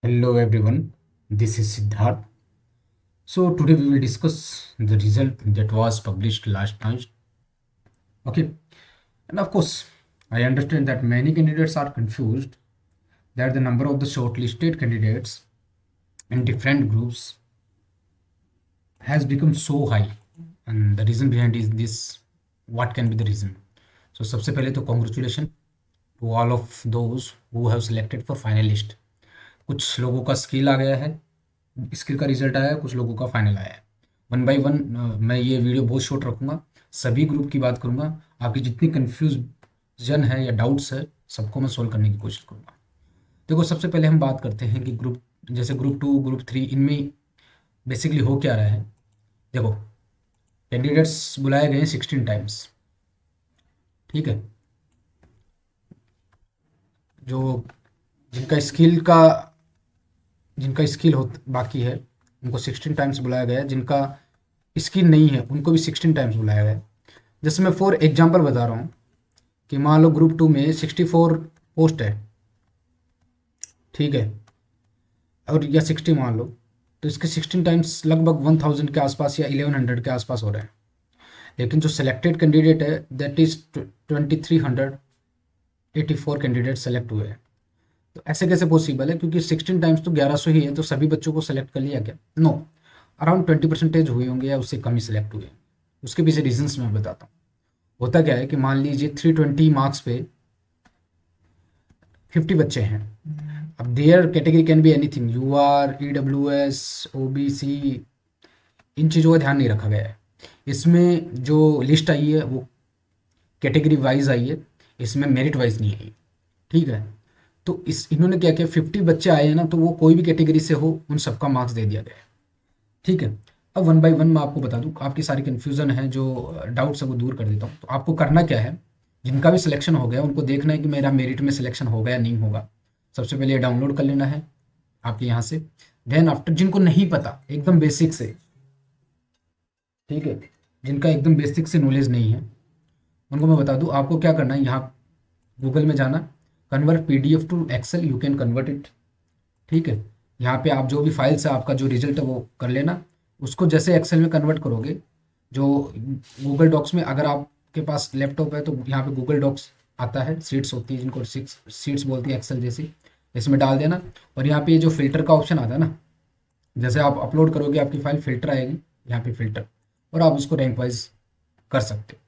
Hello everyone, this is Siddharth. So today we will discuss the result that was published last night. Okay, and of course, I understand that many candidates are confused that the number of the shortlisted candidates in different groups has become so high, and the reason behind is this. What can be the reason? So सबसे पहले तो congratulations to all of those who have selected for finalist. कुछ लोगों का skill आ गया है, skill का result आया है, कुछ लोगों का फाइनल आया है। वन बाय वन मैं ये वीडियो बहुत शॉर्ट रखूँगा, सभी ग्रुप की बात करूँगा, आपकी जितनी कन्फ्यूजन है या डाउट्स है सबको मैं सोल्व करने की कोशिश करूँगा। देखो सबसे पहले हम बात करते हैं कि ग्रुप जैसे ग्रुप 2 ग्रुप 3 इनमें बेसिकली हो क्या रहा है। देखो कैंडिडेट्स बुलाए गए हैं 16 टाइम्स, ठीक है। जो जिनका स्किल का जिनका स्किल हो बाकी है उनको 16 टाइम्स बुलाया गया है, जिनका स्किल नहीं है उनको भी 16 टाइम्स बुलाया गया है। जैसे मैं फॉर एग्जांपल बता रहा हूँ कि मान लो ग्रुप 2 में 64 पोस्ट है, ठीक है, और या 60 मान लो, तो इसके 16 टाइम्स लगभग 1000 के आसपास या 1100 के आसपास हो रहे हैं। लेकिन जो सेलेक्टेड कैंडिडेट है दैट इज़ 2384 कैंडिडेट सेलेक्ट हुए हैं। तो ऐसे कैसे पॉसिबल है, क्योंकि 16 टाइम्स तो 1100 ही है, तो सभी बच्चों को सेलेक्ट कर लिया क्या? नो, अराउंड 20% हुए होंगे या उससे कम ही सेलेक्ट हुए। उसके पीछे रीजंस मैं बताता हूँ। होता क्या है कि मान लीजिए 320 मार्क्स पे 50 बच्चे हैं। अब their category can be anything, UR, EWS, OBC, इन चीज़ों का ध्यान नहीं रखा गया है। इसमें जो लिस्ट आई है वो कैटेगरी वाइज आई है, इसमें मेरिट वाइज नहीं आई, ठीक है। तो इस इन्होंने क्या किया, 50 बच्चे आए हैं ना, तो वो कोई भी कैटेगरी से हो उन सबका मार्क्स दे दिया गया है, ठीक है। अब वन बाय वन मैं आपको बता दूं, आपकी सारी कन्फ्यूज़न है, जो डाउट्स है वो दूर कर देता हूँ। तो आपको करना क्या है, जिनका भी सिलेक्शन हो गया उनको देखना है कि मेरा मेरिट में सिलेक्शन होगा या नहीं होगा। सबसे पहले ये डाउनलोड कर लेना है आपके यहाँ से। देन आफ्टर जिनको नहीं पता एकदम बेसिक से, ठीक है, जिनका एकदम बेसिक से नॉलेज नहीं है उनको मैं बता दूं, आपको क्या करना है, यहाँ गूगल में जाना, convert PDF to Excel, you can convert it, ठीक है। यहाँ पे आप जो भी फाइल्स है आपका जो रिजल्ट है वो कर लेना। उसको जैसे एक्सेल में कन्वर्ट करोगे, जो गूगल डॉक्स में, अगर आपके पास लैपटॉप है तो यहाँ पे गूगल डॉक्स आता है, सीट्स होती है जिनको सीट्स बोलती है एक्सेल जैसी, इसमें डाल देना। और यहाँ पे ये जो फिल्टर का ऑप्शन आता है ना, जैसे आप अपलोड करोगे आपकी फाइल फिल्टर आएगी, यहाँ पे फिल्टर, और आप उसको रैंक वाइज कर सकते हो,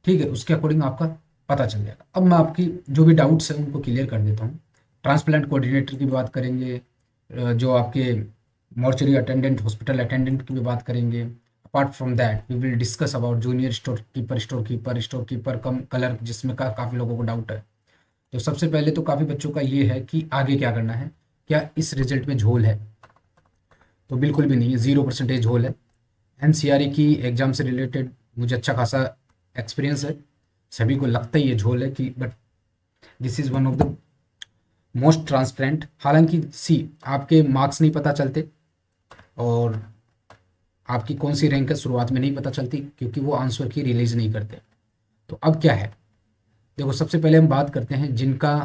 ठीक है। उसके अकॉर्डिंग आपका पता चल जाएगा। अब मैं आपकी जो भी डाउट्स हैं उनको क्लियर कर देता हूँ। ट्रांसप्लांट कोऑर्डिनेटर की भी बात करेंगे, जो आपके मॉर्चरी अटेंडेंट, हॉस्पिटल अटेंडेंट की भी बात करेंगे। Apart from that we will discuss about junior store keeper cum clerk, जिसमें काफ़ी लोगों को डाउट है। तो सबसे पहले तो काफ़ी बच्चों का ये है कि आगे क्या करना है, क्या इस रिजल्ट में झोल है? तो बिल्कुल भी नहीं है, 0% झोल है। एनसीआरई की एग्ज़ाम से रिलेटेड मुझे अच्छा खासा एक्सपीरियंस है, सभी को लगता ही है झोल है कि, but this is one of the most transparent. हालांकि आपके मार्क्स नहीं पता चलते और आपकी कौन सी रैंक है शुरुआत में नहीं पता चलती, क्योंकि वो आंसर की रिलीज नहीं करते। तो अब क्या है, देखो सबसे पहले हम बात करते हैं जिनका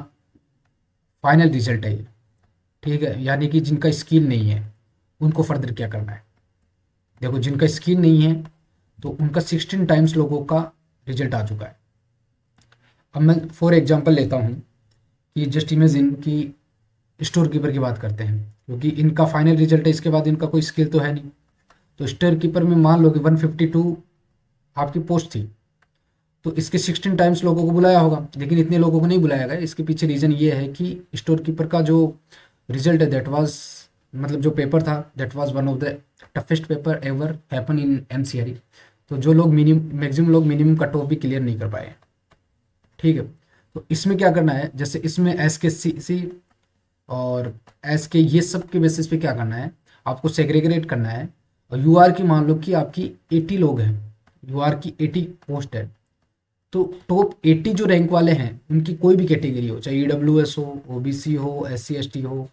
फाइनल रिजल्ट है ये, ठीक है, यानी कि जिनका स्किल नहीं है उनको फर्दर क्या करना है। देखो जिनका स्किल नहीं है तो उनका 16 टाइम्स लोगों का रिजल्ट आ चुका है। अब मैं फॉर एग्जांपल लेता हूँ कि जस्ट इमेजिन की स्टोर कीपर की बात करते हैं, क्योंकि इनका फाइनल रिजल्ट है, इसके बाद इनका कोई स्किल तो है नहीं। तो स्टोर कीपर में मान लो कि 152 आपकी पोस्ट थी, तो इसके 16 टाइम्स लोगों को बुलाया होगा, लेकिन इतने लोगों को नहीं बुलाया गया। इसके पीछे रीज़न ये है कि स्टोर कीपर का जो रिजल्ट है दैट वाज, मतलब जो पेपर था that was one of the toughest paper ever happen in NCRE. तो जो लोग मैक्सिमम लोग मिनिमम कट ऑफ भी क्लियर नहीं कर पाए, ठीक है। तो इसमें क्या करना है, जैसे इसमें एस के सी और एस के ये सब के बेसिस पे क्या करना है, आपको सेग्रीगेट करना है। और यूआर की मान लो कि आपकी 80 लोग हैं, यूआर की 80 पोस्ट है, तो टॉप 80 जो रैंक वाले हैं उनकी कोई भी कैटेगरी हो, चाहे ईडब्ल्यूएस हो, ओबीसी हो, एससी एसटी हो,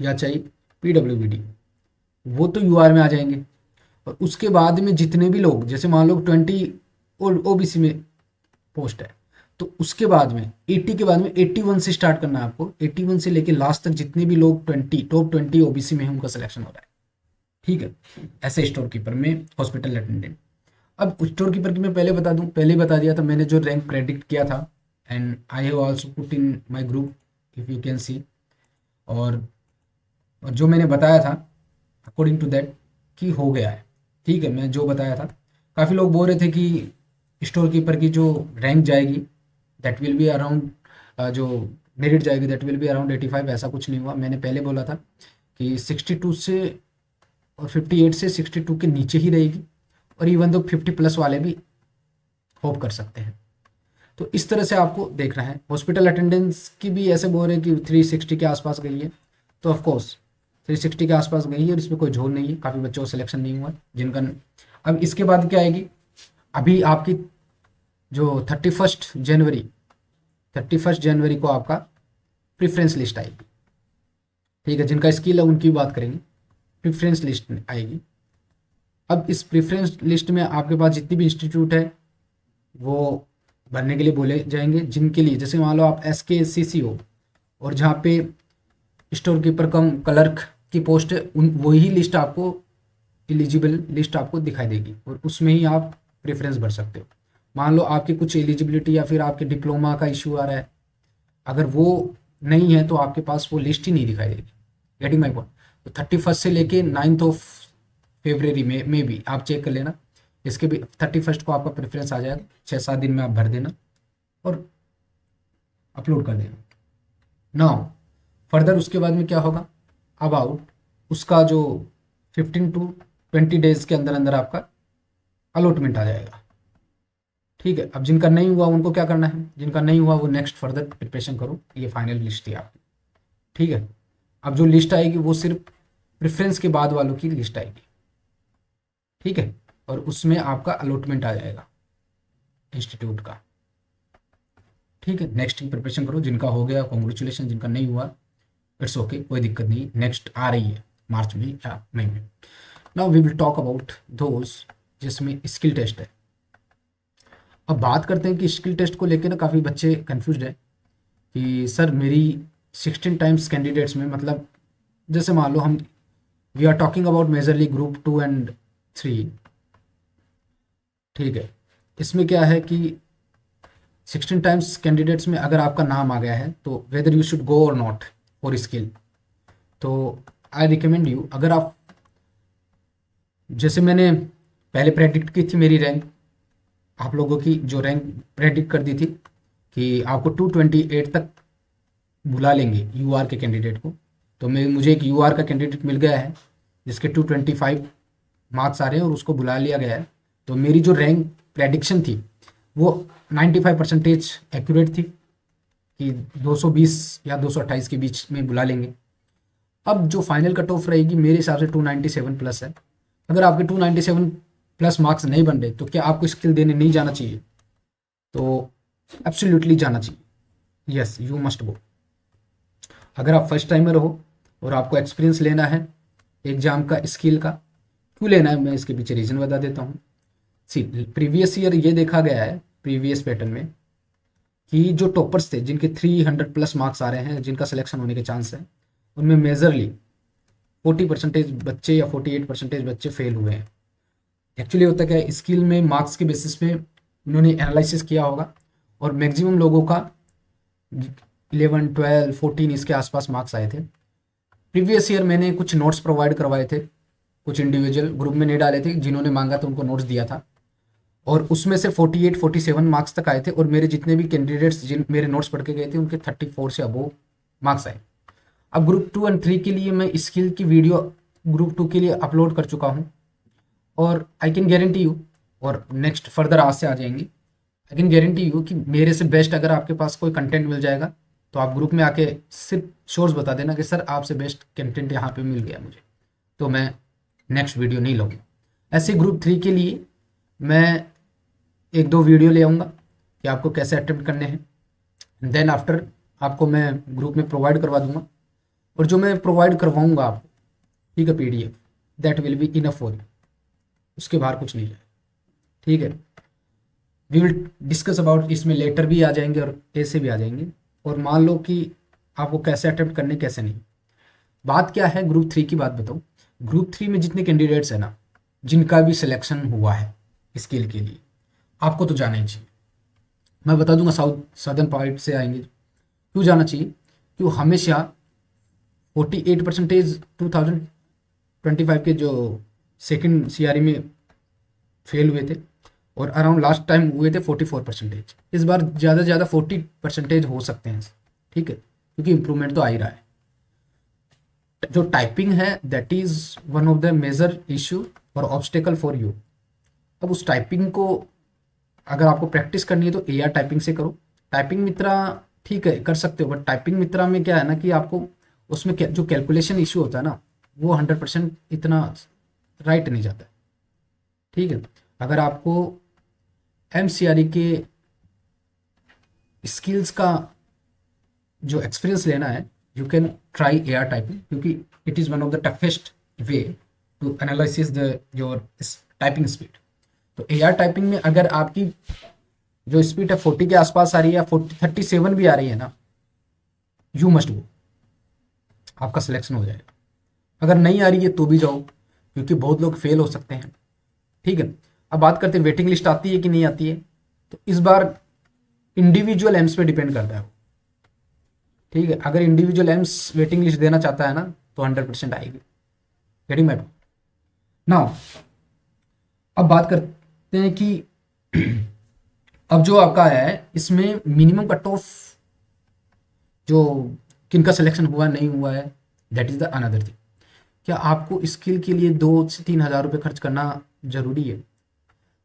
या चाहे पीडब्ल्यूबीडी, वो तो यूआर में आ जाएंगे। और उसके बाद में जितने भी लोग, जैसे मान लो 20 ओबीसी में पोस्ट है, तो उसके बाद में 80 के बाद में 81 से स्टार्ट करना है आपको। 81 से लेके लास्ट तक जितने भी लोग टॉप 20 ओबीसी में हैं उनका सिलेक्शन हो रहा है। ठीक है, ऐसे स्टोर कीपर में हॉस्पिटल अटेंडेंट। अब स्टोर कीपर की मैं पहले बता दूं, पहले बता दिया था मैंने जो रैंक प्रेडिक्ट किया था, and I have also put in my group if you can see. और जो मैंने बताया था अकॉर्डिंग टू दैट कि हो गया है। ठीक है, मैं जो बताया था, काफ़ी लोग बोल रहे थे कि स्टोर कीपर की जो रैंक जाएगी दैट विल बी अराउंड, जो मेरिट जाएगी दैट विल बी अराउंड 85। ऐसा कुछ नहीं हुआ। मैंने पहले बोला था कि 62 से और 58 से 62 के नीचे ही रहेगी, और इवन दो 50 प्लस वाले भी होप कर सकते हैं। तो इस तरह से आपको देखना है। हॉस्पिटल अटेंडेंस की भी ऐसे बोल रहे हैं कि 360 के आसपास गई है, तो ऑफकोर्स 360 के आसपास गई है और इसमें कोई झोल नहीं है। काफ़ी बच्चों का सिलेक्शन नहीं हुआ जिनका। अब इसके बाद क्या आएगी, अभी आपकी जो 31 जनवरी को आपका प्रेफरेंस लिस्ट आएगी। ठीक है, जिनका स्किल है उनकी बात करेंगे। प्रेफरेंस लिस्ट आएगी। अब इस प्रेफरेंस लिस्ट में आपके पास जितनी भी इंस्टीट्यूट है वो भरने के लिए बोले जाएंगे, जिनके लिए जैसे मान लो आप SKSCC हो और जहाँ पे स्टोर कीपर कम क्लर्क की पोस्ट है, उन वही लिस्ट आपको, एलिजिबल लिस्ट आपको दिखाई देगी और उसमें ही आप प्रेफरेंस भर सकते हो। मान लो आपकी कुछ एलिजिबिलिटी या फिर आपके डिप्लोमा का इशू आ रहा है, अगर वो नहीं है तो आपके पास वो लिस्ट ही नहीं दिखाई देगी। Getting my point. तो 31 से लेके 9 ऑफ फरवरी में भी आप चेक कर लेना। इसके भी 31 को आपका प्रेफरेंस आ जाएगा। 6-7 दिन में आप भर देना और अपलोड कर देना। नाउ फर्दर उसके बाद में क्या होगा, अबाउट उसका जो 15 to 20 डेज के अंदर अंदर आपका अलॉटमेंट आ जाएगा। ठीक है, अब जिनका नहीं हुआ उनको क्या करना है, जिनका नहीं हुआ वो नेक्स्ट फर्दर प्रिपरेशन करो। ये फाइनल लिस्ट थी आपकी। ठीक है, अब जो लिस्ट आएगी वो सिर्फ प्रेफरेंस के बाद वालों की लिस्ट आएगी। ठीक है, और उसमें आपका अलॉटमेंट आ जाएगा इंस्टीट्यूट का। ठीक है, नेक्स्ट की प्रिपरेशन करो। जिनका हो गया कॉन्ग्रेचुलेशन, जिनका नहीं हुआ इट्स ओके, कोई दिक्कत नहीं। नेक्स्ट आ रही है मार्च में या मई में। Now we will talk about those जिसमें स्किल टेस्ट है। अब बात करते हैं कि स्किल टेस्ट को लेकर ना काफ़ी बच्चे कन्फ्यूज है कि सर मेरी 16 टाइम्स कैंडिडेट्स में, मतलब जैसे मान लो हम we are talking about majorly group 2 and 3। ठीक है, इसमें क्या है कि 16 टाइम्स कैंडिडेट्स में अगर आपका नाम आ गया है तो वेदर यू शुड गो और नॉट फॉर स्किल, तो आई रिकमेंड यू, अगर आप, जैसे मैंने पहले प्रेडिक्ट की थी मेरी रैंक, आप लोगों की जो रैंक प्रेडिक्ट कर दी थी कि आपको 228 तक बुला लेंगे यूआर के कैंडिडेट को, तो मुझे एक यूआर का कैंडिडेट मिल गया है जिसके 225 मार्क्स आ रहे हैं और उसको बुला लिया गया है। तो मेरी जो रैंक प्रेडिक्शन थी वो 95% एक्यूरेट थी कि 220 या 228 के बीच में बुला लेंगे। अब जो फाइनल कट ऑफ रहेगी मेरे हिसाब से 297 प्लस है। अगर आपके 297 प्लस मार्क्स नहीं बन रहे तो क्या आपको स्किल देने नहीं जाना चाहिए? तो एब्सोल्युटली जाना चाहिए। Yes, you must go. अगर आप फर्स्ट टाइमर हो और आपको एक्सपीरियंस लेना है एग्जाम का, स्किल का, क्यों लेना है मैं इसके पीछे रीज़न बता देता हूँ। सी प्रीवियस ईयर ये देखा गया है प्रीवियस पैटर्न में कि जो टॉपर्स थे जिनके 300 प्लस मार्क्स आ रहे हैं, जिनका सिलेक्शन होने के चांस है, उनमें मेजरली 40% बच्चे या 48% बच्चे फेल हुए हैं। एक्चुअली होता क्या है, स्किल में मार्क्स के बेसिस पे उन्होंने एनालिसिस किया होगा और मैक्सिमम लोगों का 11, 12, 14 इसके आसपास मार्क्स आए थे। प्रीवियस ईयर मैंने कुछ नोट्स प्रोवाइड करवाए थे, कुछ इंडिविजुअल ग्रुप में नहीं डाले थे, जिन्होंने मांगा तो उनको नोट्स दिया था और उसमें से 48, 47 मार्क्स तक आए थे और मेरे जितने भी कैंडिडेट्स जिन मेरे नोट्स पढ़ के गए थे उनके 34 से अबोव मार्क्स आए। अब ग्रुप 2 and 3 के लिए मैं स्किल की वीडियो ग्रुप 2 के लिए अपलोड कर चुका हूँ और आई कैन गारंटी यू, और नेक्स्ट फर्दर आज से आ जाएंगे, आई कैन गारंटी यू कि मेरे से बेस्ट अगर आपके पास कोई कंटेंट मिल जाएगा तो आप ग्रुप में आके सिर्फ शोर्स बता देना कि सर आपसे बेस्ट कंटेंट यहाँ पे मिल गया मुझे, तो मैं नेक्स्ट वीडियो नहीं लूँगा। ऐसे ग्रुप 3 के लिए मैं 1-2 वीडियो ले आऊँगा कि आपको कैसे अटेम्प्ट करने हैं। देन आफ्टर आपको मैं ग्रुप में प्रोवाइड करवा दूंगा और जो मैं प्रोवाइड करवाऊँगा आपको, ठीक है, PDF that will be enough for you, उसके बाहर कुछ नहीं है। ठीक है, वी विल डिस्कस अबाउट, इसमें लेटर भी आ जाएंगे और ऐसे भी आ जाएंगे। और मान लो कि आपको कैसे अटेम्प्ट करने कैसे नहीं। बात क्या है, ग्रुप 3 की बात बताऊँ। ग्रुप 3 में जितने कैंडिडेट्स हैं ना, जिनका भी सिलेक्शन हुआ है स्किल के लिए, आपको तो जाना ही चाहिए। मैं बता दूंगा सदर्न पार्ट से आएंगे क्यों जाना चाहिए। क्यों हमेशा 48% 2025 के जो सेकंड सीआरई में फेल हुए थे, और अराउंड लास्ट टाइम हुए थे 44%। इस बार ज़्यादा से ज़्यादा 40% हो सकते हैं, ठीक है, क्योंकि इम्प्रूवमेंट तो आ ही रहा है। जो टाइपिंग है that is one of the major issue और ऑब्स्टेकल फॉर यू। अब उस टाइपिंग को अगर आपको प्रैक्टिस करनी है तो एआर टाइपिंग से करो। टाइपिंग मित्रा ठीक है कर सकते हो, बट टाइपिंग मित्रा में क्या है ना कि आपको उसमें जो कैलकुलेशन इशू होता है ना, वो 100% इतना राइट नहीं जाता है, ठीक है। अगर आपको एमसीआरई के स्किल्स का जो एक्सपीरियंस लेना है, you can try AR typing, क्योंकि it is one of the toughest way to analysis the your typing speed. तो एआर टाइपिंग में अगर आपकी जो स्पीड है 40 के आसपास आ रही है या 37 भी आ रही है ना, यू मस्ट गो, आपका सिलेक्शन हो जाएगा। अगर नहीं आ रही है तो भी जाओ, क्योंकि बहुत लोग फेल हो सकते हैं, ठीक है। अब बात करते हैं वेटिंग लिस्ट आती है कि नहीं आती है। तो इस बार इंडिविजुअल एम्स पे डिपेंड करता है वो, ठीक है। अगर इंडिविजुअल एम्स वेटिंग लिस्ट देना चाहता है ना तो 100% आएगी। Getting my point now. अब बात करते हैं कि अब जो आपका है इसमें मिनिमम कट ऑफ जो किनका सिलेक्शन हुआ नहीं हुआ है, that is the another thing. क्या आपको स्किल के लिए 2 से 3 हज़ार रुपये खर्च करना जरूरी है?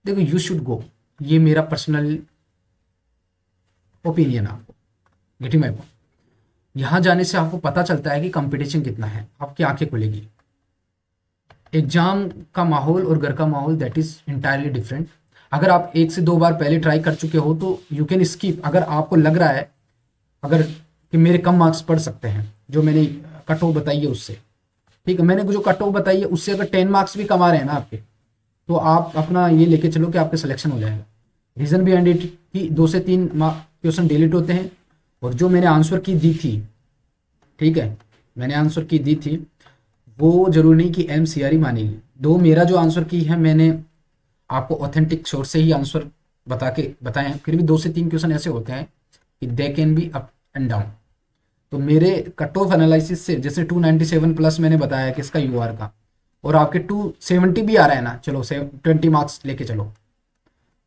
देखो, यू शुड गो, ये मेरा पर्सनल ओपिनियन है आपको। Getting my point. यहाँ जाने से आपको पता चलता है कि कंपटीशन कितना है, आपकी आंखें खुलेगी। एग्जाम का माहौल और घर का माहौल दैट इज इंटायरली डिफरेंट। अगर आप 1 से 2 बार पहले ट्राई कर चुके हो तो यू कैन स्किप। अगर आपको लग रहा है अगर कि मेरे कम मार्क्स पड़ सकते हैं, जो मैंने कट ऑफ बताई है उससे, ठीक है, मैंने जो कट ऑफ बताई है उससे अगर 10 मार्क्स भी कमा रहे हैं ना आपके, तो आप अपना ये लेके चलो कि आपके सिलेक्शन हो जाएगा। रीज़न बिहाइंड इट कि 2 से 3 क्वेश्चन डिलीट होते हैं, और जो मैंने आंसर की दी थी, ठीक है, मैंने आंसर की दी थी, वो जरूरी नहीं कि एमसीआरई मानेगी। दो मेरा जो आंसर की है मैंने आपको ऑथेंटिक सोर्स से ही आंसर बताए हैं, फिर भी 2 से 3 क्वेश्चन ऐसे होते हैं कि they can be up and down. तो मेरे कट ऑफ एनालिसिस से जैसे 297 प्लस मैंने बताया कि इसका यूआर का, और आपके 270 भी आ रहा है ना, चलो 20 मार्क्स लेके चलो,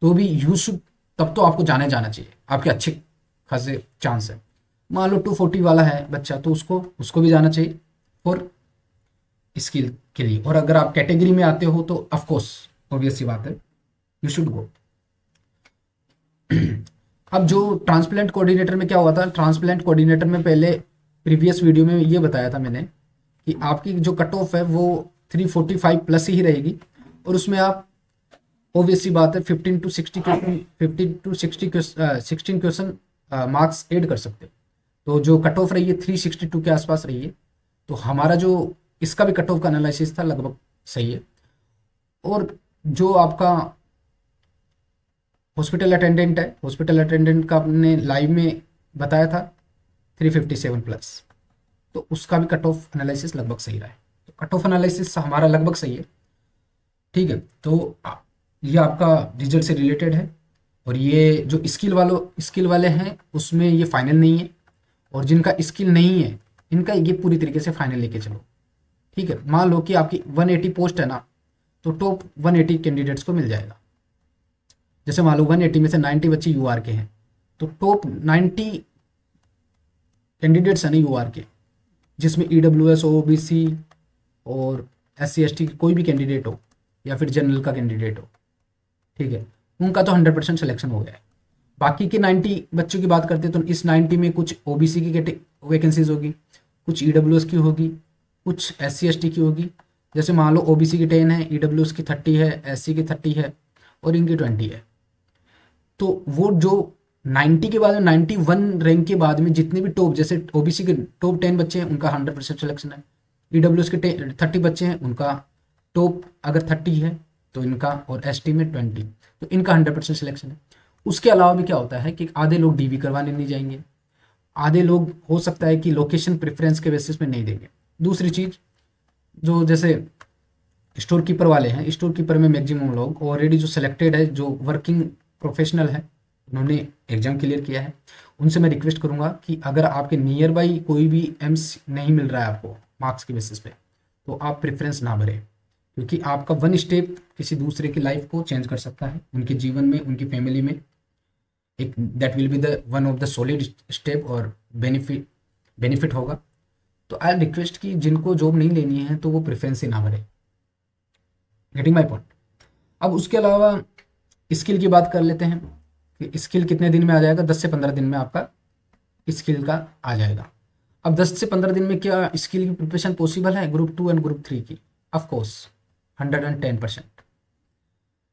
तो भी यू शुड, तब तो आपको जाना चाहिए, आपके अच्छे खासे चांस है। मान लो 240 वाला है बच्चा तो उसको भी जाना चाहिए फॉर स्किल के लिए। और अगर आप कैटेगरी में आते हो तो ऑफकोर्स ऑब्वियस सी बात है, यू शुड गो। अब जो ट्रांसप्लांट कोऑर्डिनेटर में क्या हुआ था, ट्रांसप्लांट कोऑर्डिनेटर में पहले प्रीवियस वीडियो में ये बताया था मैंने कि आपकी जो कट ऑफ है वो 345 प्लस ही रहेगी, और उसमें आप ऑब्वियस सी बात है 16 क्वेश्चन मार्क्स ऐड कर सकते हो। तो जो कट ऑफ रही है 362 के आसपास रही है। तो हमारा जो इसका भी कट ऑफ का एनालिसिस था लगभग सही है। और जो आपका हॉस्पिटल अटेंडेंट है, हॉस्पिटल अटेंडेंट का आपने लाइव में बताया था 357 प्लस, तो उसका भी कट ऑफ एनालिसिस लगभग सही रहा है। तो कट ऑफ एनालिसिस हमारा लगभग सही है, ठीक है। तो ये आपका रिजल्ट से रिलेटेड है। और ये जो स्किल वाले हैं उसमें ये फाइनल नहीं है, और जिनका स्किल नहीं है इनका ये पूरी तरीके से फाइनल लेके चलो, ठीक है। मान लो कि आपकी 180 पोस्ट है ना, तो टॉप 180 कैंडिडेट्स को मिल जाएगा। जैसे मान लो 180 में से 90 बच्चे यूआर के हैं, तो टॉप 90 कैंडिडेट्स हैं ना यूआर के, जिसमें ईडब्ल्यूएस, ओबीसी और एससी एसटी कोई भी कैंडिडेट हो, या फिर जनरल का कैंडिडेट हो, ठीक है, उनका तो 100% सिलेक्शन हो गया है। बाकी के 90 बच्चों की बात करते हैं तो इस 90 में कुछ ओबीसी की वैकेंसीज होगी, कुछ ईडब्ल्यूएस की होगी, कुछ एससी एसटी की होगी। जैसे मान लो ओबीसी की 10 है, ईडब्ल्यूएस की 30 है, एससी की 30 है, और इनकी 20 है। तो वो जो 90 के बाद में 91 रैंक के बाद में जितने भी टॉप, जैसे ओबीसी के टॉप 10 बच्चे हैं उनका 100% सिलेक्शन है, ईडब्ल्यूएस के 30 बच्चे हैं उनका टॉप अगर 30 है तो इनका, और एसटी में 20, तो इनका 100% सिलेक्शन है। उसके अलावा भी क्या होता है कि आधे लोग डीवी करवाने नहीं जाएंगे, आधे लोग हो सकता है कि लोकेशन प्रेफरेंस के बेसिस पे नहीं देंगे। दूसरी चीज़, जो जैसे स्टोर कीपर वाले हैं, स्टोर कीपर में मैक्सिमम लोग ऑलरेडी जो सिलेक्टेड है, जो वर्किंग प्रोफेशनल है, उन्होंने एग्जाम क्लियर किया है, उनसे मैं रिक्वेस्ट करूंगा कि अगर आपके नियर बाई कोई भी एम्स नहीं मिल रहा है आपको मार्क्स के बेसिस पे, तो आप प्रेफरेंस ना भरें, क्योंकि आपका वन स्टेप किसी दूसरे की लाइफ को चेंज कर सकता है, उनके जीवन में, उनकी फैमिली में। एक that will be the one of the solid step और बेनिफिट होगा। तो आई रिक्वेस्ट कि जिनको जॉब नहीं लेनी है तो वो प्रेफरेंस ही ना भरे। Getting my point. अब उसके अलावा स्किल की बात कर लेते हैं कि स्किल कितने दिन में आ जाएगा। 10 से 15 दिन में आपका स्किल का आ जाएगा। अब 10 से 15 दिन में क्या स्किल की प्रिपरेशन पॉसिबल है ग्रुप 2 एंड ग्रुप 3 की? ऑफकोर्स 110%।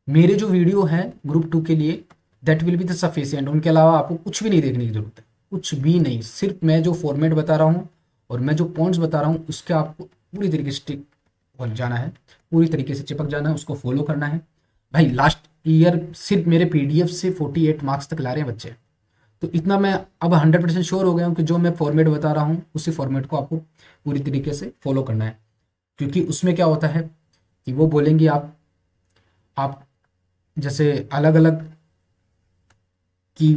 मेरे जो वीडियो है ग्रुप 2 के लिए that will be the sufficient. उनके अलावा आपको कुछ भी नहीं देखने की जरूरत है, कुछ भी नहीं। सिर्फ मैं जो फॉर्मेट बता रहा हूँ और मैं जो पॉइंट्स बता रहा हूँ उसके आपको पूरी तरीके से स्टिक हो जाना है, पूरी तरीके से चिपक जाना है, उसको फॉलो करना है। भाई लास्ट ईयर सिर्फ मेरे पीडीएफ से 48 मार्क्स तक ला रहे हैं बच्चे। तो इतना मैं अब 100% श्योर हो गया हूँ कि जो मैं फॉर्मेट बता रहा हूँ उसी फॉर्मेट को आपको पूरी तरीके से फॉलो करना है। क्योंकि उसमें क्या होता है कि वो बोलेंगे आप जैसे अलग अलग की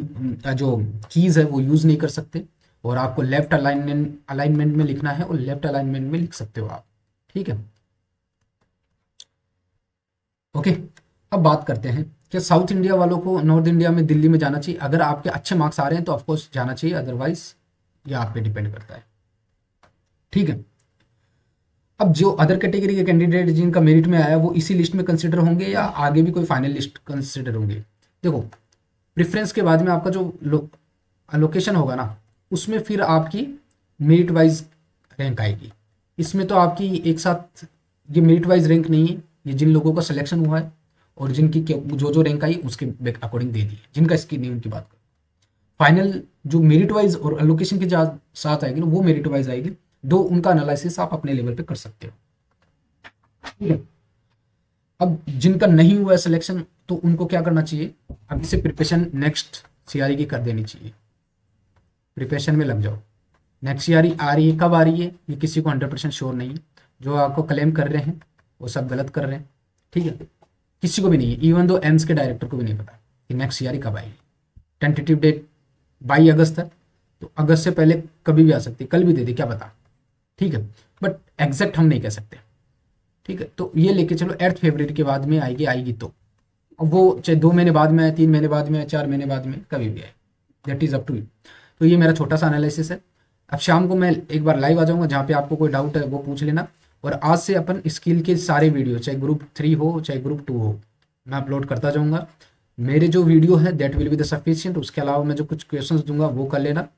जो कीज़ है वो यूज़ नहीं कर सकते, और आपको लेफ्ट अलाइनमेंट में लिखना है और लेफ्ट अलाइनमेंट में लिख सकते हो आप। ठीक है, ओके। अब बात करते हैं कि साउथ इंडिया वालों को नॉर्थ इंडिया में दिल्ली में जाना चाहिए। अगर आपके अच्छे मार्क्स आ रहे हैं तो ऑफकोर्स जाना चाहिए, अदरवाइज ये आप पे डिपेंड करता है। ठीक है। अब जो अदर कैटेगरी के कैंडिडेट जिनका मेरिट में आया वो इसी लिस्ट में कंसिडर होंगे या आगे भी कोई फाइनल लिस्ट कंसिडर होंगे? देखो, प्रेफरेंस के बाद में आपका जो लोकेशन होगा ना, उसमें फिर आपकी मेरिट वाइज रैंक आएगी। इसमें तो आपकी एक साथ ये मेरिट वाइज रैंक नहीं है, ये जिन लोगों का सिलेक्शन हुआ है और जिनकी जो जो रैंक आई उसके अकॉर्डिंग दे दी है। जिनका इसकी नहीं उनकी बात करो। फाइनल जो मेरिट वाइज और एलोकेशन के साथ आएगी ना, वो मेरिट वाइज आएगी। दो उनका एनालिसिस आप अपने लेवल पे कर सकते हो। ठीक है। अब जिनका नहीं हुआ है सिलेक्शन तो उनको क्या करना चाहिए, अभी से प्रिपरेशन नेक्स्ट सीआरई की कर देनी चाहिए। प्रिपरेशन में लग जाओ। नेक्स्ट सीआरई आ रही है, कब आ रही है ये किसी को 100% श्योर नहीं है। जो आपको क्लेम कर रहे हैं वो सब गलत कर रहे हैं। ठीक है, किसी को भी नहीं है, इवन दो एम्स के डायरेक्टर को भी नहीं पता कि नेक्स्ट सीआरई कब आएगी। टेंटेटिव डेट 22 अगस्त है, तो अगस्त से पहले कभी भी आ सकती है, कल भी दे दे, क्या पता। ठीक है, बट एग्जैक्ट हम नहीं कह सकते। ठीक है, तो ये लेके चलो 8 फरवरी के बाद में आएगी तो अब वो चाहे 2 महीने बाद में आए, 3 महीने बाद में आए, 4 महीने बाद में, कभी भी आए, that is up to you. तो ये मेरा छोटा सा एनालिसिस है। अब शाम को मैं एक बार लाइव आ जाऊंगा, जहाँ पे आपको कोई डाउट है वो पूछ लेना। और आज से अपन स्किल के सारे वीडियो, चाहे ग्रुप 3 हो चाहे ग्रुप 2 हो, मैं अपलोड करता जाऊंगा। मेरे जो वीडियो है that will be the sufficient. उसके अलावा मैं जो कुछ क्वेश्चंस दूंगा वो कर लेना,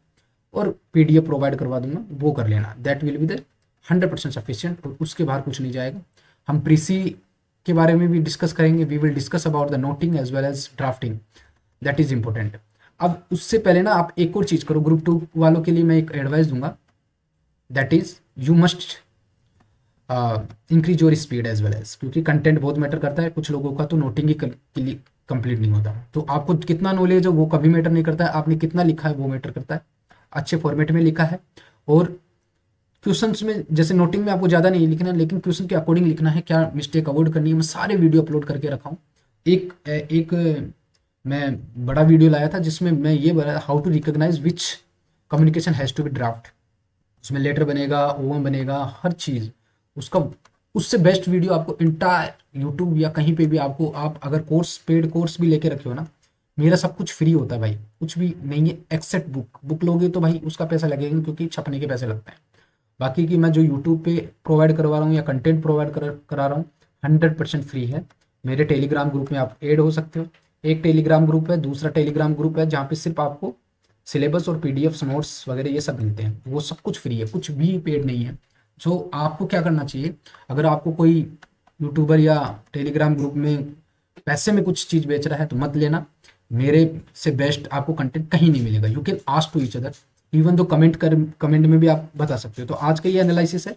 और पीडीएफ प्रोवाइड करवा दूंगा वो कर लेना। That will be the 100% sufficient, और उसके बाहर कुछ नहीं जाएगा। हम प्रीसी के बारे में भी डिस्कस करेंगे। We will discuss about the noting as well as drafting, that is important. अब उससे पहले ना आप एक और चीज़ करो, ग्रुप 2 वालों के लिए मैं एक एडवाइस दूंगा, that is you must increase your speed as well as, क्योंकि कंटेंट बहुत मैटर करता है। कुछ लोगों का तो नोटिंग ही कंप्लीट नहीं होता। तो आपको कितना नॉलेज है वो कभी मैटर नहीं करता है, आपने कितना लिखा है वो मैटर करता है। अच्छे फॉर्मेट में लिखा है, और क्वेश्चंस में जैसे नोटिंग में आपको ज़्यादा नहीं लिखना है, लेकिन क्वेश्चन के अकॉर्डिंग लिखना है, क्या मिस्टेक अवॉइड करनी है। मैं सारे वीडियो अपलोड करके रखा हूँ। एक मैं बड़ा वीडियो लाया था जिसमें मैं ये बताया how to recognise which communication has to be draft. उसमें लेटर बनेगा, ओएम बनेगा, हर चीज़ उसका। उससे बेस्ट वीडियो आपको इंटायर यूट्यूब या कहीं पे भी आपको, आप अगर पेड कोर्स भी लेके रखे हो ना, मेरा सब कुछ फ्री होता है भाई, कुछ भी नहीं है एक्सेप्ट बुक लोगे तो भाई उसका पैसा लगेगा, क्योंकि छपने के पैसे लगते हैं। बाकी की मैं जो यूट्यूब पे प्रोवाइड करवा रहा हूँ या कंटेंट प्रोवाइड करा रहा हूँ 100% फ्री है। मेरे टेलीग्राम ग्रुप में आप ऐड हो सकते हो। एक टेलीग्राम ग्रुप है, दूसरा टेलीग्राम ग्रुप है जहाँ पे सिर्फ आपको सिलेबस और पीडीएफ नोट्स वगैरह ये सब मिलते हैं। वो सब कुछ फ्री है, कुछ भी पेड नहीं है। सो आपको क्या करना चाहिए, अगर आपको कोई यूट्यूबर या टेलीग्राम ग्रुप में पैसे में कुछ चीज़ बेच रहा है तो मत लेना। मेरे से बेस्ट आपको कंटेंट कहीं नहीं मिलेगा। You can ask to each other, even though comment में भी आप बता सकते हो। तो आज का ये एनालिसिस है,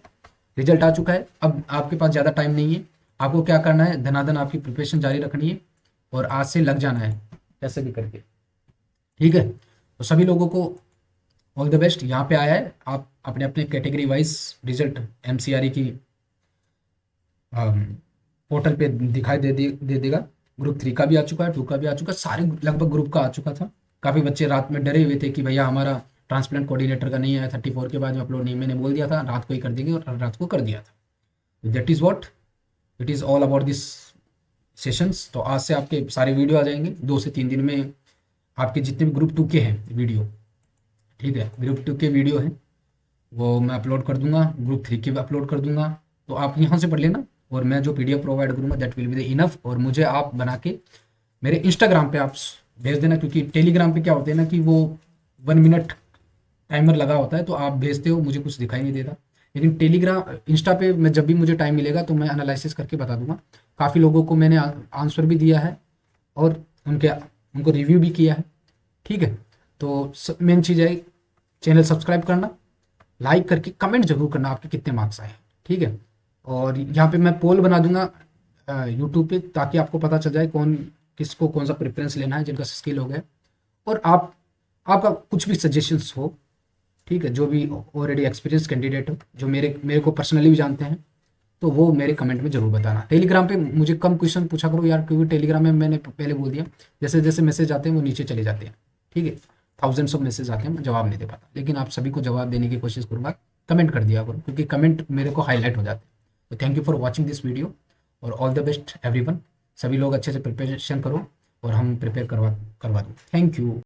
रिजल्ट आ चुका है। अब आपके पास ज़्यादा टाइम नहीं है, आपको क्या करना है, धनाधन आपकी प्रिपरेशन जारी रखनी है और आज से लग जाना है कैसे भी करके। ठीक है। तो सभी लोगों को ऑल द बेस्ट। यहाँ पे आया है, आप अपने अपने कैटेगरी वाइज रिजल्ट एमसीआरई की पोर्टल पे दिखाई दे देगा। ग्रुप 3 का भी आ चुका है, 2 का भी आ चुका है, सारे लगभग ग्रुप का आ चुका था। काफ़ी बच्चे रात में डरे हुए थे कि भैया हमारा ट्रांसप्लांट कोऑर्डिनेटर का नहीं आया, 34 के बाद में अपलोड नहीं, मैंने बोल दिया था रात को ही कर देंगे और रात को कर दिया था। That is what it is all about this sessions. तो आज से आपके सारे वीडियो आ जाएंगे 2 से 3 दिन में। आपके जितने भी ग्रुप 2 के हैं वीडियो, ठीक है, ग्रुप 2 के वीडियो हैं वो मैं अपलोड कर दूंगा, ग्रुप 3 के भी अपलोड कर दूंगा। तो आप यहाँ से पढ़ लेना, और मैं जो पीडीएफ प्रोवाइड करूंगा that will be the enough. और मुझे आप बना के मेरे इंस्टाग्राम पे आप भेज देना, क्योंकि टेलीग्राम पे क्या होता है ना कि वो 1 मिनट टाइमर लगा होता है, तो आप भेजते हो मुझे कुछ दिखाई नहीं देता। लेकिन टेलीग्राम इंस्टा पे मैं जब भी मुझे टाइम मिलेगा तो मैं एनालिसिस करके बता दूंगा। काफ़ी लोगों को मैंने आंसर भी दिया है और उनको रिव्यू भी किया है, ठीक है। तो मेन चीज़ है चैनल सब्सक्राइब करना, लाइक करके कमेंट जरूर करना आपके कितने मार्क्स आए, ठीक है। और यहाँ पे मैं पोल बना दूंगा यूट्यूब पे, ताकि आपको पता चल जाए किसको कौन सा प्रेफरेंस लेना है जिनका स्किल हो गया। और आपका कुछ भी सजेशंस हो, ठीक है, जो भी ऑलरेडी एक्सपीरियंस कैंडिडेट हो जो मेरे को पर्सनली भी जानते हैं, तो वो मेरे कमेंट में जरूर बताना। टेलीग्राम पे मुझे कम क्वेश्चन पूछा करो यार, क्योंकि टेलीग्राम में मैंने पहले बोल दिया जैसे जैसे मैसेज आते हैं वो नीचे चले जाते हैं, ठीक है। थाउजेंड्स ऑफ मैसेज आते हैं, मैं जवाब नहीं दे पाता, लेकिन आप सभी को जवाब देने की कोशिश करूंगा। कमेंट कर दिया करो, क्योंकि कमेंट मेरे को हाईलाइट हो जाते हैं। तो thank you for watching this video, और ऑल द बेस्ट एवरीवन। सभी लोग अच्छे से प्रिपरेशन करो और हम प्रिपेयर करवा करवा दूँ। Thank you.